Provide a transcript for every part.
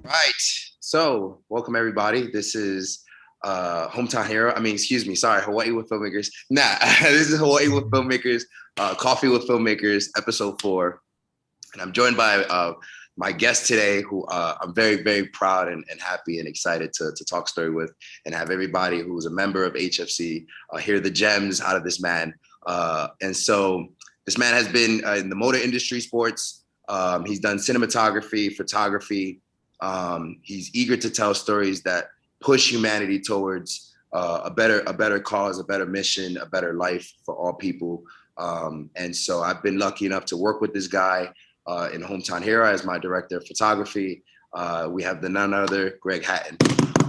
Right. So, welcome everybody. This is Hometown Hero. Hawaii with Filmmakers. This is Hawaii with Filmmakers, Coffee with Filmmakers, episode 4. And I'm joined by my guest today, who I'm very, very proud and happy and excited to talk story with and have everybody who's a member of HFC hear the gems out of this man. And so this man has been in the motor industry, sports. He's done cinematography, photography. He's eager to tell stories that push humanity towards a better cause, a better mission, a better life for all people. And so I've been lucky enough to work with this guy in Hometown Hero as my director of photography. We have the none other Greg Hatton.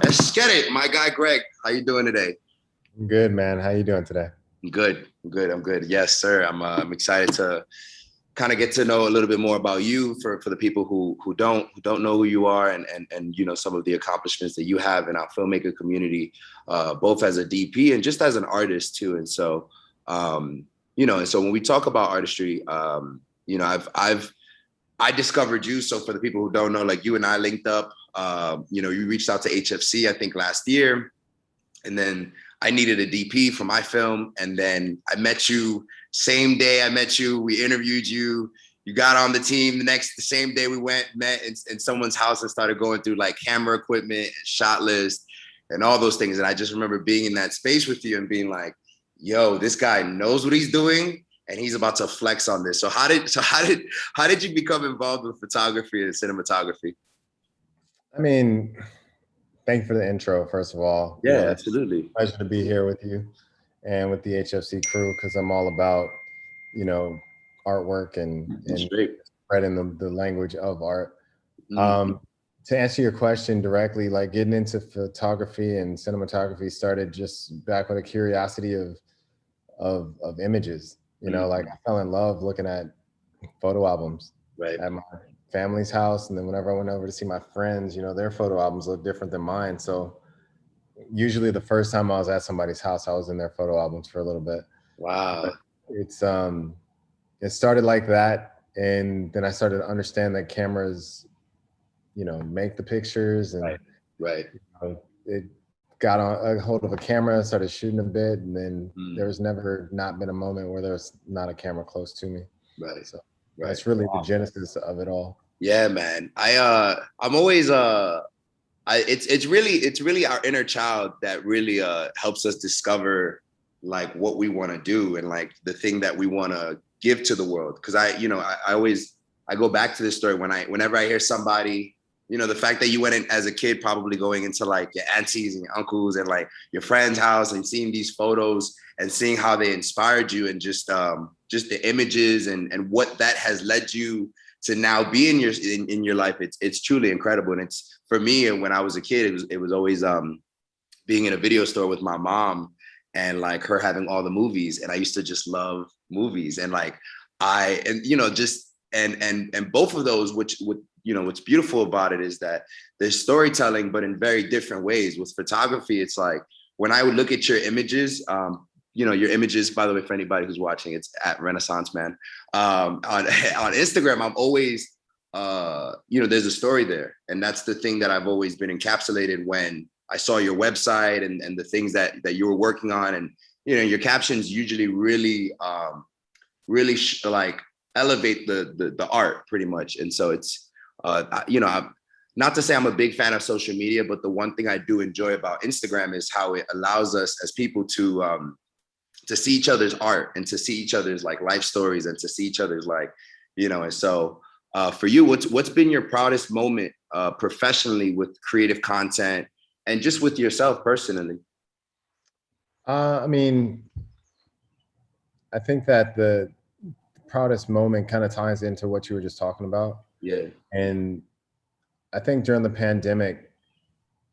Let's get it, my guy Greg. How you doing today? Good, man. How you doing today? I'm good. I'm good. Yes, sir. I'm excited to kind of get to know a little bit more about you for the people who don't know who you are and you know some of the accomplishments that you have in our filmmaker community, both as a DP and just as an artist too. And so you know, and so when we talk about artistry, you know, I discovered you. So for the people who don't know, like you and I linked up, you know, you reached out to HFC, I think last year. And then I needed a DP for my film. And then I met you same day I met you, we interviewed you, you got on the team the same day we met in someone's house and started going through like camera equipment and shot list and all those things. And I just remember being in that space with you and being like, yo, this guy knows what he's doing and he's about to flex on this. So how did you become involved with photography and cinematography? I mean, thank you for the intro, first of all. Yeah, absolutely. Pleasure to be here with you and with the HFC crew, because I'm all about, you know, artwork and spreading the language of art. Mm-hmm. To answer your question directly, like getting into photography and cinematography started just back with a curiosity of images. You know, like I fell in love looking at photo albums at my family's house. And then whenever I went over to see my friends, you know, their photo albums look different than mine. So usually the first time I was at somebody's house, I was in their photo albums for a little bit. Wow. But it's it started like that. And then I started to understand that cameras, you know, make the pictures and right. You know, it got on a hold of a camera, started shooting a bit, and then there's never not been a moment where there's not a camera close to me. Right. So that's really the genesis of it all. Yeah, man. I'm always it's really our inner child that really helps us discover like what we want to do and like the thing that we want to give to the world. Because I go back to this story whenever I hear somebody, you know, the fact that you went in as a kid, probably going into like your aunties and your uncles and like your friend's house and seeing these photos and seeing how they inspired you and just the images and what that has led you to now be in your life. It's truly incredible. And it's for me, and when I was a kid, it was always being in a video store with my mom and like her having all the movies. And I used to just love movies. And like you know, just and both of those, which you know, what's beautiful about it is that there's storytelling, but in very different ways. With photography, it's like when I would look at your images, you know, your images, by the way, for anybody who's watching, it's at Renaissance Man. On Instagram, I'm always, you know, there's a story there. And that's the thing that I've always been encapsulated when I saw your website and the things that you were working on. And, you know, your captions usually really, like elevate the art pretty much. And so it's, you know, not to say I'm a big fan of social media, but the one thing I do enjoy about Instagram is how it allows us as people to see each other's art and to see each other's like life stories and to see each other's like, you know. And so for you, what's been your proudest moment professionally with creative content and just with yourself personally? I mean, I think that the proudest moment kind of ties into what you were just talking about. Yeah. And I think during the pandemic,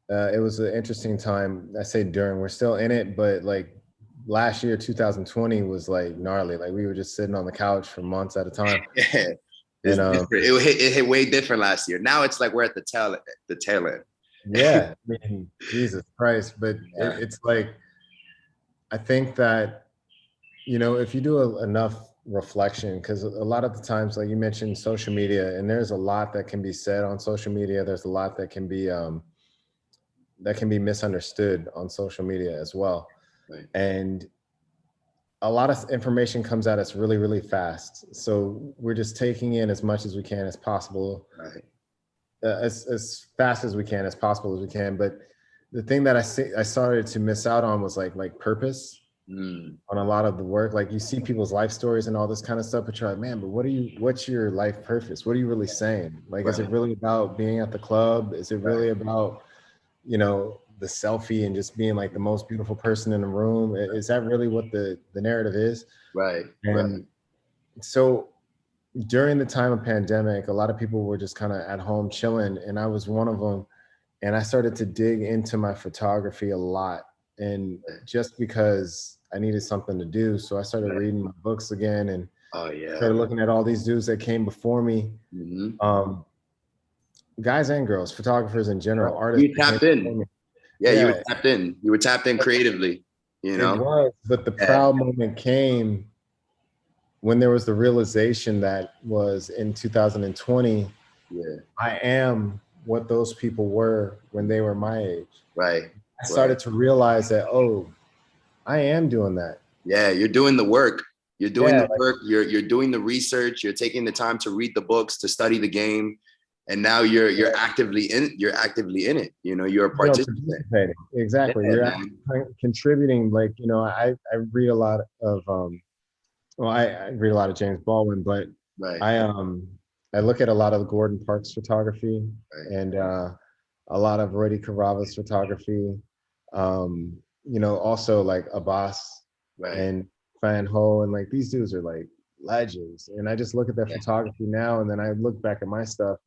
it was an interesting time. I say during, we're still in it, but like last year, 2020 was like gnarly. Like we were just sitting on the couch for months at a time. Yeah. It hit way different last year. Now it's like we're at the tail end. Yeah, I mean, Jesus Christ. But it's like, I think that, you know, if you do enough reflection, because a lot of the times, like you mentioned, social media, and there's a lot that can be said on social media. There's a lot that can be misunderstood on social media as well. Right. And a lot of information comes at us really, really fast. So we're just taking in as much as we can as possible, Right. as fast as we can, as possible as we can. But the thing that I started to miss out on was like purpose on a lot of the work. Like you see people's life stories and all this kind of stuff, but you're like, man, but what's your life purpose? What are you really saying? Like, Right. is it really about being at the club? Is it really about, you know, the selfie and just being like the most beautiful person in the room? Is that really what the narrative is? Right. And so during the time of pandemic, a lot of people were just kind of at home chilling, and I was one of them. And I started to dig into my photography a lot, and just because I needed something to do, so I started reading my books again, and started looking at all these dudes that came before me, guys and girls, photographers in general, artists. You tapped in. Yeah, you were tapped in. You were tapped in creatively, you know? It was, but the proud moment came when there was the realization that was in 2020, I am what those people were when they were my age. Right. I started to realize that, oh, I am doing that. Yeah, you're doing the work. You're doing the work. You're doing the research. You're taking the time to read the books, to study the game, and now you're actively in. You're actively in it. You know, you're a participant. Exactly. You're contributing. Like, you know, I read a lot of well, I read a lot of James Baldwin, but I look at a lot of Gordon Parks photography and a lot of Rudy Carava's photography. You know, also like Abbas and Fan Ho, and like these dudes are like legends. And I just look at their photography now, and then I look back at my stuff,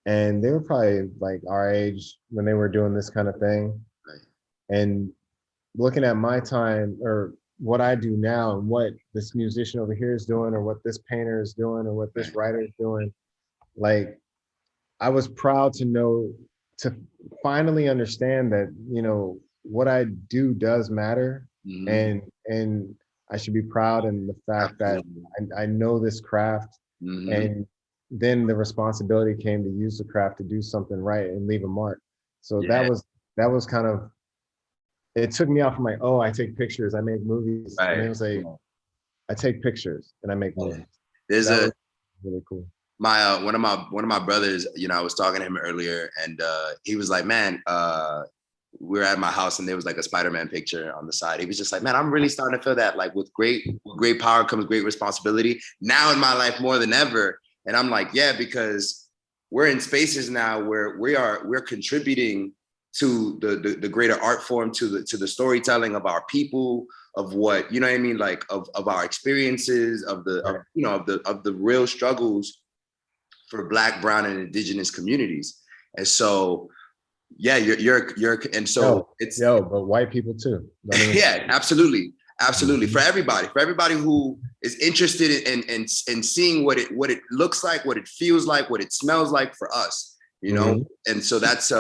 and they were probably like our age when they were doing this kind of thing. And looking at my time, or what I do now, and what this musician over here is doing, or what this painter is doing, or what this writer is doing, like I was proud to know, to finally understand that, you know, what I do does matter, and I should be proud in the fact that I know this craft, and then the responsibility came to use the craft to do something right and leave a mark. So that was kind of, it took me off of my, oh, I take pictures, I make movies, and it was like, I take pictures and I make movies. There's was really cool. My one of my brothers, you know, I was talking to him earlier, and he was like, man, we were at my house and there was like a Spider-Man picture on the side. He was just like, man, I'm really starting to feel that, like with great power comes great responsibility now in my life more than ever. And I'm like, yeah, because we're in spaces now where we're contributing to the greater art form, to the storytelling of our people, of what, you know what I mean, like of our experiences, of the you know, of the real struggles for Black, Brown, and Indigenous communities. And so, yeah, you're and so but white people too. Yeah, absolutely. For everybody who is interested in seeing what it looks like, what it feels like, what it smells like for us, you know. And so that's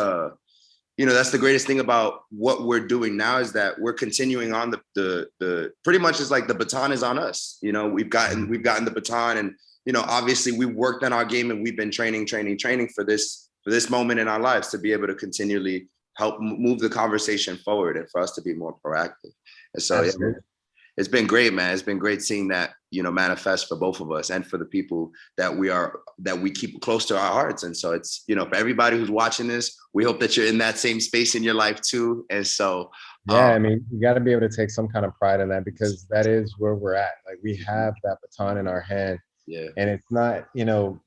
you know, that's the greatest thing about what we're doing now, is that we're continuing on the pretty much is like the baton is on us. You know, we've gotten the baton, and you know, obviously we worked on our game, and we've been training for this moment in our lives to be able to continually help move the conversation forward and for us to be more proactive. And so it's been great, man. It's been great seeing that, you know, manifest for both of us and for the people that we keep close to our hearts. And so it's, you know, for everybody who's watching this, we hope that you're in that same space in your life too. And so I mean, you got to be able to take some kind of pride in that, because that is where we're at. Like, we have that baton in our hand. And it's not, you know,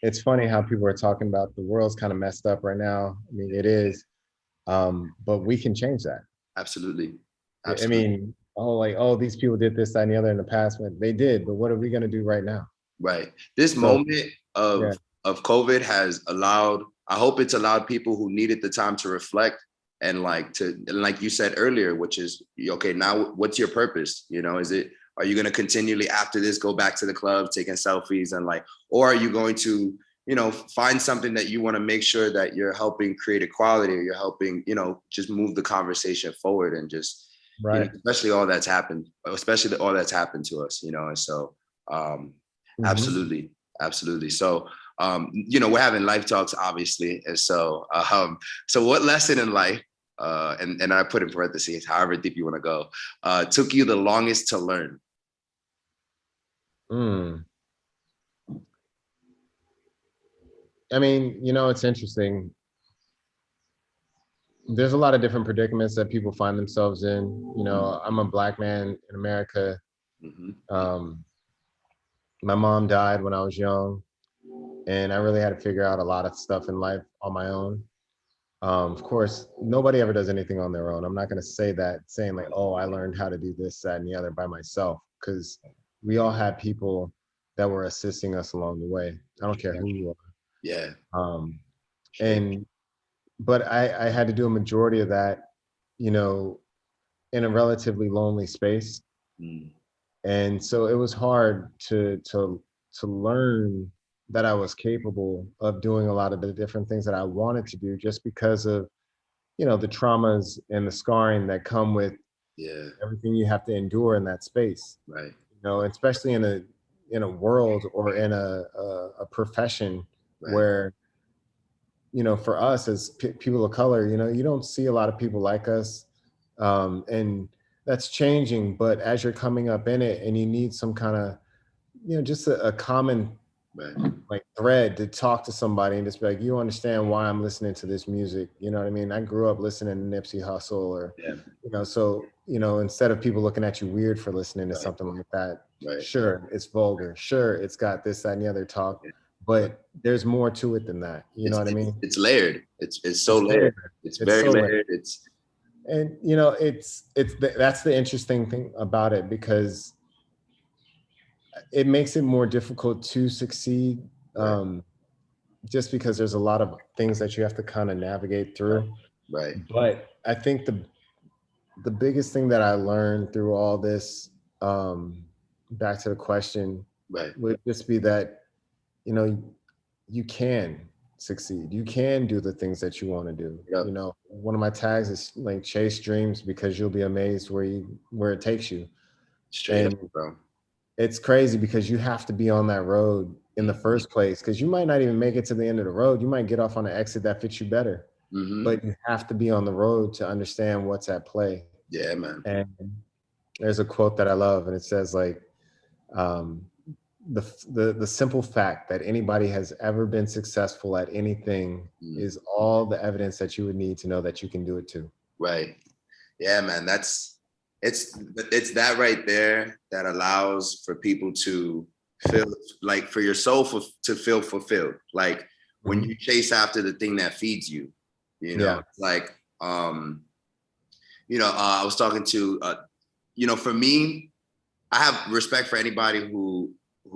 it's funny how people are talking about the world's kind of messed up right now. I mean, it is, but we can change that. Absolutely. I mean, these people did this, that, and the other in the past. They did, but what are we going to do right now? Right. This moment of COVID has allowed, I hope it's allowed people who needed the time to reflect, and like you said earlier, which is, okay, now what's your purpose? You know, are you going to continually after this go back to the club taking selfies, and like, or are you going to, you know, find something that you want to make sure that you're helping create equality, or you're helping, you know, just move the conversation forward, and just, you know, especially all that's happened to us, you know. And so Absolutely. Absolutely. So, we're having life talks, obviously. And so, so what lesson in life, and I put in parentheses, however deep you want to go, took you the longest to learn? I mean, it's interesting. There's a lot of different predicaments that people find themselves in. I'm a Black man in America. My mom died when I was young, and I really had to figure out a lot of stuff in life on my own. Of course, nobody ever does anything on their own. I'm not going to say that, saying like, oh, I learned how to do this, that, and the other by myself, because we all had people that were assisting us along the way. I don't care who you are. Yeah. But I had to do a majority of that, in a relatively lonely space. And so it was hard to learn that I was capable of doing a lot of the different things that I wanted to do, just because of, the traumas and the scarring that come with everything you have to endure in that space. Right. Especially in a world or in a profession where, for us as people of color, you don't see a lot of people like us. And that's changing, but as you're coming up in it and you need some kind of, just a common like thread to talk to somebody and just be like, you understand why I'm listening to this music. You know what I mean? I grew up listening to Nipsey Hussle or, so, instead of people looking at you weird for listening to something like that, sure, it's vulgar. Sure, it's got this, that, and the other talk, but there's more to it than that. You know what I mean? It's layered. It's so layered. It's very layered. And that's the interesting thing about it, because it makes it more difficult to succeed, just because there's a lot of things that you have to kind of navigate through. Right. But I think the biggest thing that I learned through all this, back to the question, would just be that, you can succeed. You can do the things that you want to do. One of my tags is like, chase dreams, because you'll be amazed where it takes you. Straight up, bro. It's crazy, because you have to be on that road in the first place, because you might not even make it to the end of the road. You might get off on an exit that fits you better, but you have to be on the road to understand what's at play. Yeah, man. And there's a quote that I love, and it says like, the simple fact that anybody has ever been successful at anything is all the evidence that you would need to know that you can do it too. Right. Yeah, man. It's that right there that allows for people to feel like, for your soul to feel fulfilled. Like when you chase after the thing that feeds you, like, I was talking to, for me, I have respect for anybody who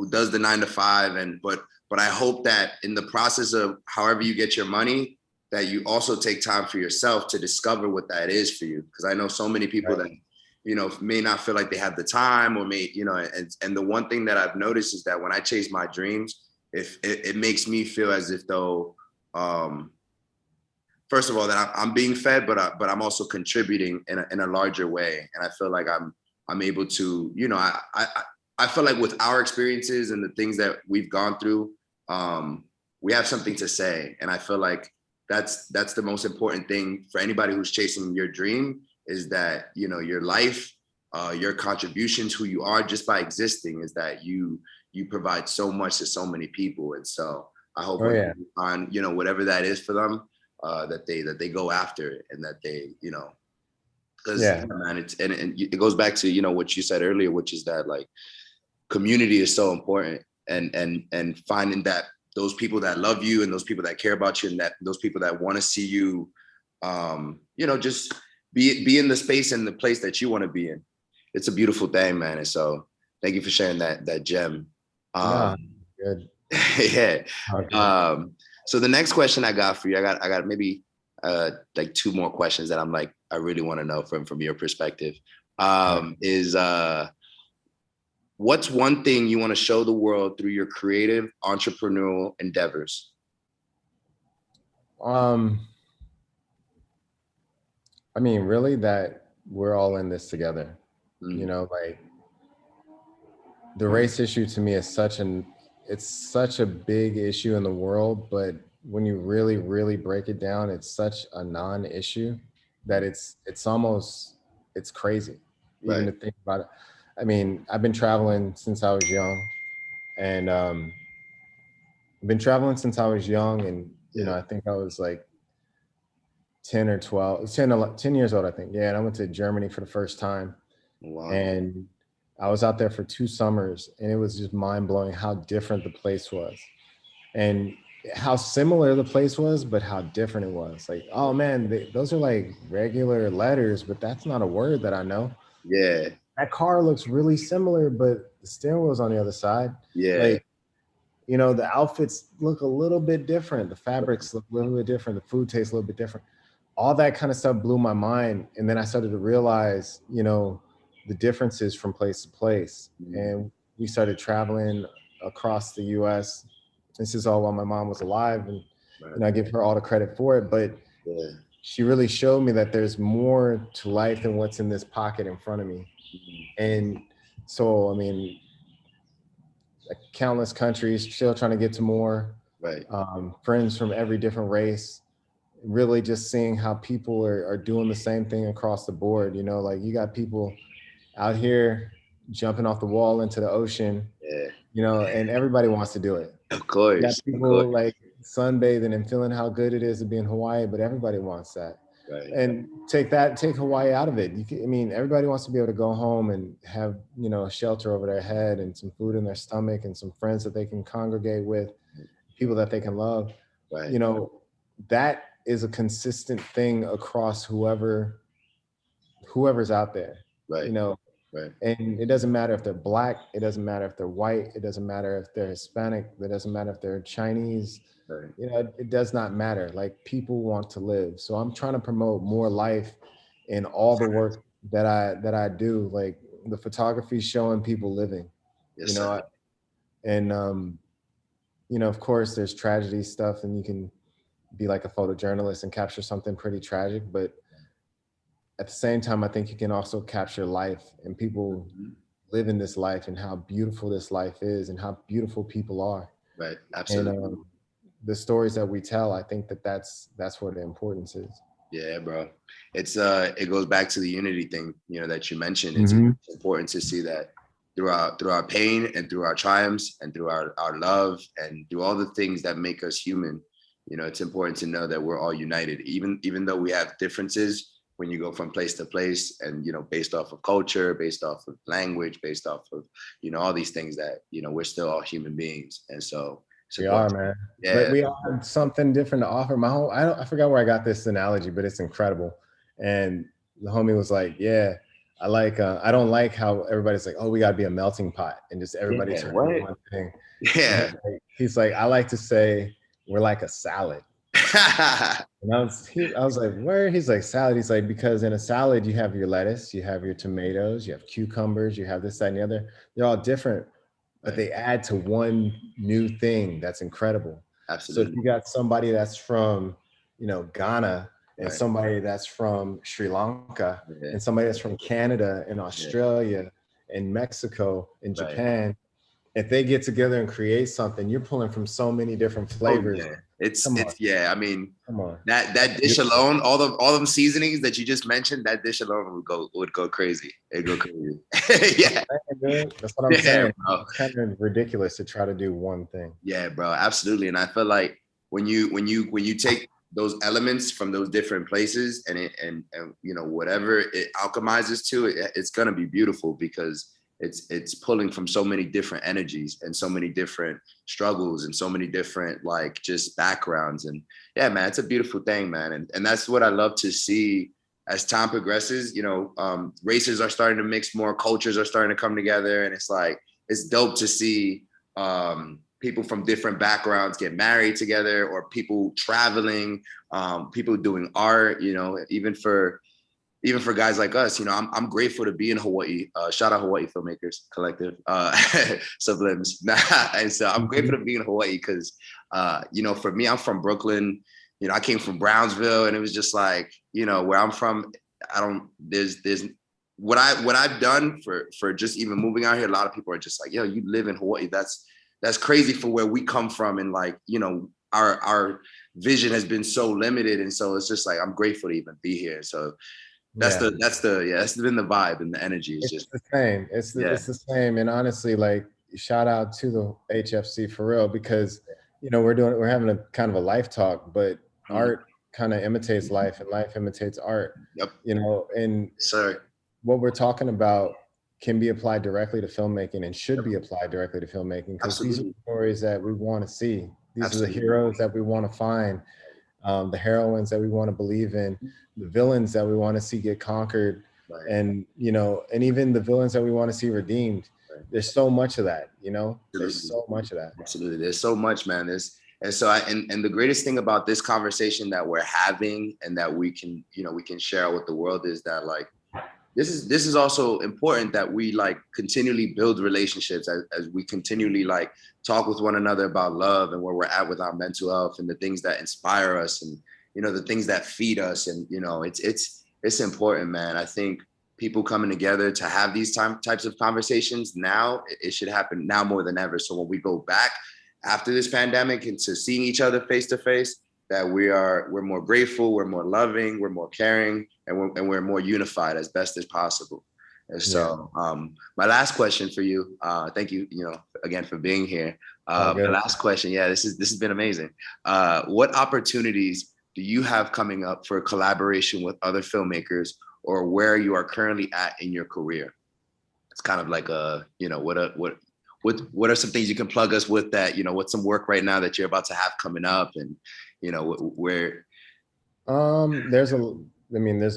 does the 9 to 5, but I hope that in the process of however you get your money, that you also take time for yourself to discover what that is for you. Because I know so many people that, may not feel like they have the time, or and the one thing that I've noticed is that when I chase my dreams, if it makes me feel as if though, first of all, that I'm being fed, but I'm also contributing in a larger way. And I feel like I'm able to, I feel like with our experiences and the things that we've gone through, we have something to say. And I feel like that's the most important thing for anybody who's chasing your dream, is that, your life, your contributions, who you are just by existing, is that you provide so much to so many people. And so I hope when you find, whatever that is for them, that they go after it, and that they, because man, it goes back to, what you said earlier, which is that like, community is so important, and finding that those people that love you, and those people that care about you, and that those people that want to see you, just be in the space and the place that you want to be in. It's a beautiful thing, man. And so thank you for sharing that gem. Good. Yeah. So the next question I got for you, I got maybe like 2 more questions that I'm like, I really want to know from your perspective. Is what's one thing you want to show the world through your creative entrepreneurial endeavors? I mean, really, that we're all in this together. Like, the race issue to me is it's such a big issue in the world, but when you really, really break it down, it's such a non-issue that it's crazy even Right. to think about it. I mean, I've been traveling since I was young, and I've been traveling since I was young, and Yeah. I think I was like 10 or 12, 10 years old, I think. Yeah, and I went to Germany for the first time, Wow. and I was out there for 2 summers, and it was just mind blowing how different the place was, and how similar the place was, but how different it was. Like, oh man, those are like regular letters, but that's not a word that I know. Yeah. That car looks really similar, but the steering wheel's on the other side. Yeah. Like, the outfits look a little bit different. The fabrics look a little bit different. The food tastes a little bit different. All that kind of stuff blew my mind. And then I started to realize, the differences from place to place. And we started traveling across the US. This is all while my mom was alive. And, I give her all the credit for it. But Yeah. she really showed me that there's more to life than what's in this pocket in front of me. And so, I mean, like countless countries, still trying to get to more. Right. Friends from every different race, really just seeing how people are doing the same thing across the board. Like you got people out here jumping off the wall into the ocean, and everybody wants to do it. Of You got course. Of course. people like sunbathing and feeling how good it is to be in Hawaii, but everybody wants that. Right. And take Hawaii out of it. Everybody wants to be able to go home and have, a shelter over their head and some food in their stomach and some friends that they can congregate with, people that they can love. Right. That is a consistent thing across whoever's out there. Right. Right. And it doesn't matter if they're Black, it doesn't matter if they're white, it doesn't matter if they're Hispanic, it doesn't matter if they're Chinese. Right. It does not matter. Like, people want to live. So I'm trying to promote more life in all the work that I do. Like, the photography showing people living. Yes, sir. And of course there's tragedy stuff, and you can be like a photojournalist and capture something pretty tragic, but at the same time, I think you can also capture life and people living this life and how beautiful this life is and how beautiful people are. Right. Absolutely. And the stories that we tell, I think that's where the importance is. Yeah, bro. It goes back to the unity thing, that you mentioned. It's important to see that through our pain and through our triumphs and through our love and through all the things that make us human. It's important to know that we're all united, even though we have differences when you go from place to place and, based off of culture, based off of language, based off of, all these things that, we're still all human beings. And so we are, man. Yeah. But we all have something different to offer. I forgot where I got this analogy, but it's incredible. And the homie was like, yeah, I don't like how everybody's like, oh, we got to be a melting pot and just everybody turn into one thing. Yeah. He's like, I like to say we're like a salad. And I was like, where? He's like, salad. He's like, because in a salad, you have your lettuce, you have your tomatoes, you have cucumbers, you have this, that, and the other. They're all different, but they add to one new thing that's incredible. Absolutely. So if you got somebody that's from, Ghana, and somebody that's from Sri Lanka, and somebody that's from Canada and Australia and Mexico and Japan, if they get together and create something, you're pulling from so many different flavors. Oh, yeah. I mean, come on. That dish alone, all them seasonings that you just mentioned, that dish alone would go crazy. It'd go crazy. Yeah. That's what I'm saying. Bro. It's kind of ridiculous to try to do one thing. Yeah, bro. Absolutely. And I feel like when you take those elements from those different places and whatever it alchemizes to, it's gonna be beautiful because it's pulling from so many different energies and so many different struggles and so many different like just backgrounds. And yeah, man, it's a beautiful thing, man. And that's what I love to see as time progresses. Races are starting to mix more, cultures are starting to come together, and it's like it's dope to see people from different backgrounds get married together, or people traveling, people doing art, even for guys like us. I'm grateful to be in Hawaii. Shout out Hawaii Filmmakers Collective, Sublims. And so I'm grateful to be in Hawaii because, for me, I'm from Brooklyn. I came from Brownsville, and it was just like, where I'm from, there's what I've done for just even moving out here, a lot of people are just like, yo, you live in Hawaii. That's crazy for where we come from. And like, you know, our vision has been so limited. And so it's just like, I'm grateful to even be here. So that's been the vibe, and the energy is just the same. It's the same. And honestly, like, shout out to the HFC for real, because, you know, we're having a kind of a life talk, but art kind of imitates life and life imitates art. Yep. You know, and what we're talking about can be applied directly to filmmaking and should be applied directly to filmmaking, because these are the stories that we want to see. These are the heroes that we want to find, the heroines that we want to believe in, the villains that we want to see get conquered, and, you know, and even the villains that we want to see redeemed. There's so much of that, you know. There's so much of that. Absolutely, there's so much, man. And so and the greatest thing about this conversation that we're having and that we can, you know, we can share with the world is that, like, this is also important, that we like continually build relationships as we continually like talk with one another about love and where we're at with our mental health and the things that inspire us, and, you know, the things that feed us. And, you know, it's important, man. I think people coming together to have these types of conversations now, it should happen now more than ever. So when we go back after this pandemic into seeing each other face to face, that we're more grateful, we're more loving, we're more caring, and we're more unified as best as possible. And so my last question for you, thank you, you know, again for being here. My last question, this has been amazing. What opportunities do you have coming up for collaboration with other filmmakers, or where you are currently at in your career? It's kind of like you know, what are some things you can plug us with, that, you know, what's some work right now that you're about to have coming up, and, you know, where? There's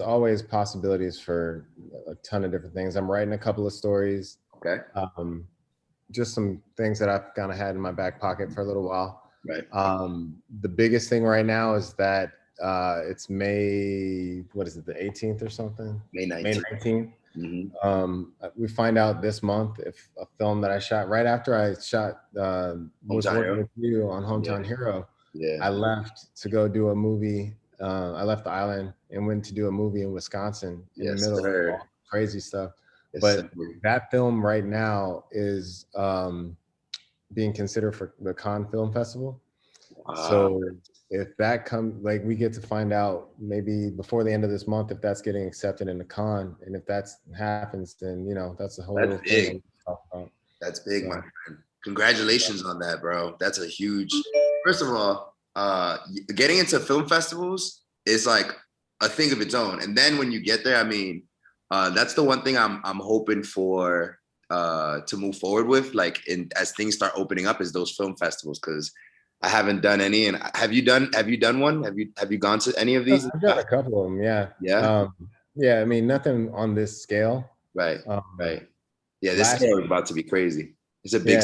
always possibilities for a ton of different things. I'm writing a couple of stories. Okay. Just some things that I've kind of had in my back pocket for a little while. Right. The biggest thing right now is that it's May, what is it, the 18th or something? May 19th. May 19th. We find out this month if a film that I shot right after I shot was working with you on Hometown Hero. I left to go do a movie. I left the island and went to do a movie in Wisconsin in the middle of all crazy stuff. But that film right now is being considered for the Cannes Film Festival. So if that comes, like, we get to find out maybe before the end of this month if that's getting accepted in the Cannes, and if that happens, then, you know, that's a whole little thing. That's big, my friend. Congratulations on that, bro. That's a huge. First of all, getting into film festivals is like a thing of its own, and then when you get there, I mean, that's the one thing I'm hoping for to move forward with, like, as things start opening up, is those film festivals, because I haven't done any. And have you done one? Have you gone to any of these? I've done a couple of them. Yeah. I mean, nothing on this scale. Right. Yeah, this scale is about to be crazy. It's a big,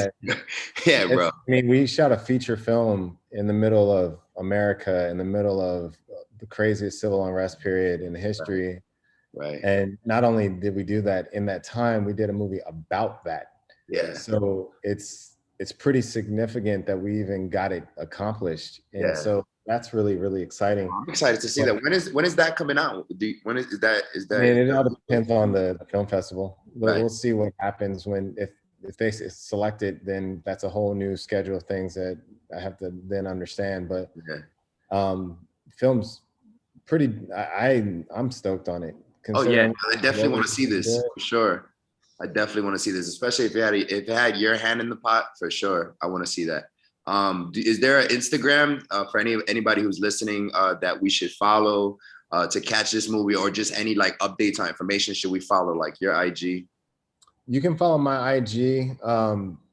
bro. I mean, we shot a feature film in the middle of America, in the middle of the craziest civil unrest period in history. Right. And not only did we do that in that time, we did a movie about that. Yeah. So it's pretty significant that we even got it accomplished. And so that's really, really exciting. I'm excited to see that. When is that coming out? Is that? I mean, it all depends on the film festival. We'll see what happens if they select it, then that's a whole new schedule of things that I have to then understand. But film's pretty, I'm stoked on it. Oh yeah, I definitely want to see this for sure. I definitely want to see this, especially if it had your hand in the pot, for sure. I want to see that. Is there an Instagram for anybody who's listening that we should follow to catch this movie, or just any like updates on information? Should we follow like your IG? You can follow my IG.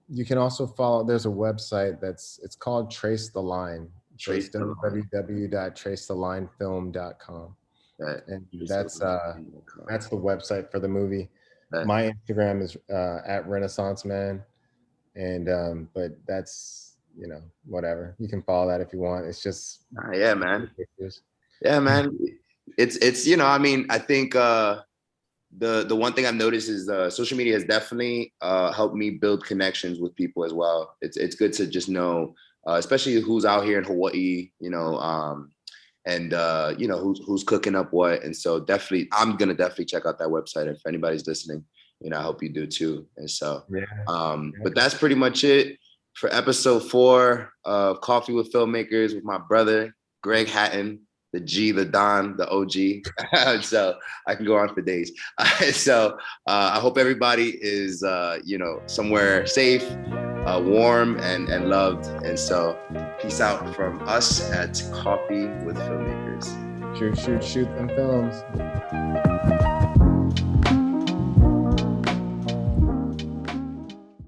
You can also follow, there's a website it's called Trace the Line. www.tracethelinefilm.com. And that's the website for the movie. My Instagram is at Renaissance Man, and but that's, you know, whatever. You can follow that if you want. It's just yeah, man. Yeah, man. It's you know, I mean, I think the one thing I've noticed is social media has definitely helped me build connections with people as well. It's good to just know, especially who's out here in Hawaii, you know, you know, who's cooking up what. And so definitely, I'm gonna definitely check out that website. If anybody's listening, you know, I hope you do too. And so, but that's pretty much it for episode 4 of Coffee with Filmmakers with my brother, Greg Hatton, the G, the Don, the OG. So I can go on for days. So I hope everybody is, you know, somewhere safe, warm and loved. And so peace out from us at Coffee with Filmmakers. Shoot them films.